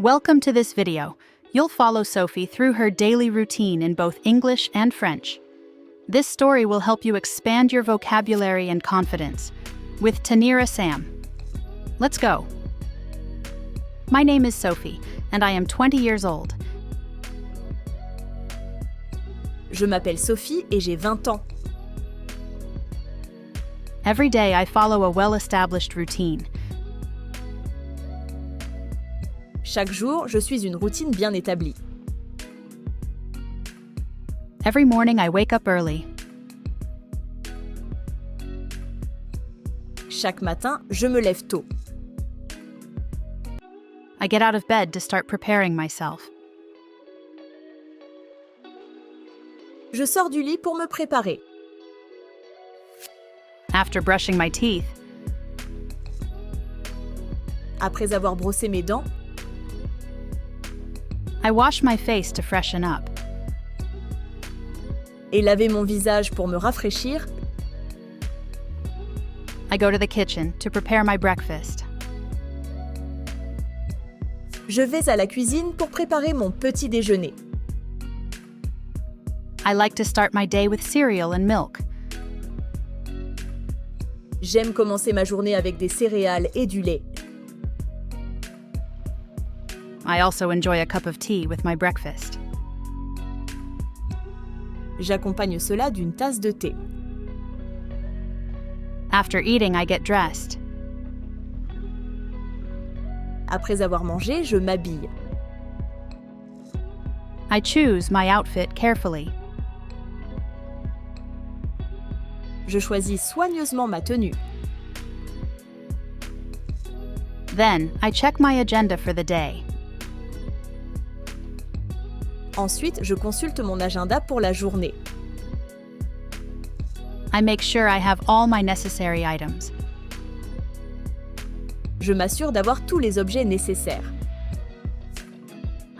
Welcome to this video. You'll follow Sophie through her daily routine in both English and French. This story will help you expand your vocabulary and confidence. With Tanira Sam. Let's go. My name is Sophie, and I am 20 years old. Je m'appelle Sophie et j'ai 20 ans. Every day I follow a well-established routine. Chaque jour, je suis une routine bien établie. Every morning I wake up early. Chaque matin, je me lève tôt. I get out of bed to start preparing myself. Je sors du lit pour me préparer. After brushing my teeth, Après avoir brossé mes dents, I wash my face to freshen up. et laver mon visage pour me rafraîchir, I go to the kitchen to prepare my breakfast. je vais à la cuisine pour préparer mon petit déjeuner. I like to start my day with cereal and milk. J'aime commencer ma journée avec des céréales et du lait. I also enjoy a cup of tea with my breakfast. J'accompagne cela d'une tasse de thé. After eating, I get dressed. Après avoir mangé, je m'habille. I choose my outfit carefully. Je choisis soigneusement ma tenue. Then, I check my agenda for the day. Ensuite, je consulte mon agenda pour la journée. I make sure I have all my necessary items. Je m'assure d'avoir tous les objets nécessaires.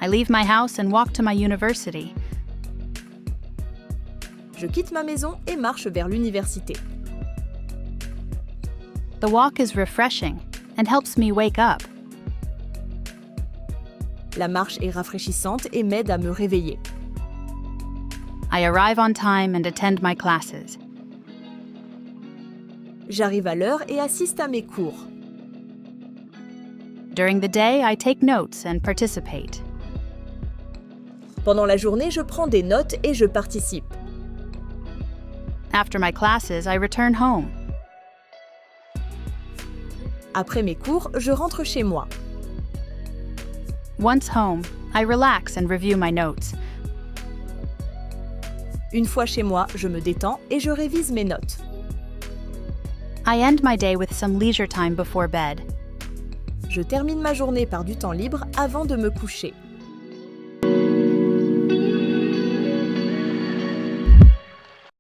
I leave my house and walk to my university. Je quitte ma maison et marche vers l'université. The walk is refreshing and helps me wake up. La marche est rafraîchissante et m'aide à me réveiller. I arrive on time and attend my classes. J'arrive à l'heure et assiste à mes cours. During the day, I take notes and participate. Pendant la journée, je prends des notes et je participe. After my classes, I return home. Après mes cours, je rentre chez moi. Once home, I relax and review my notes. Une fois chez moi, je me détends et je révise mes notes. I end my day with some leisure time before bed. Je termine ma journée par du temps libre avant de me coucher.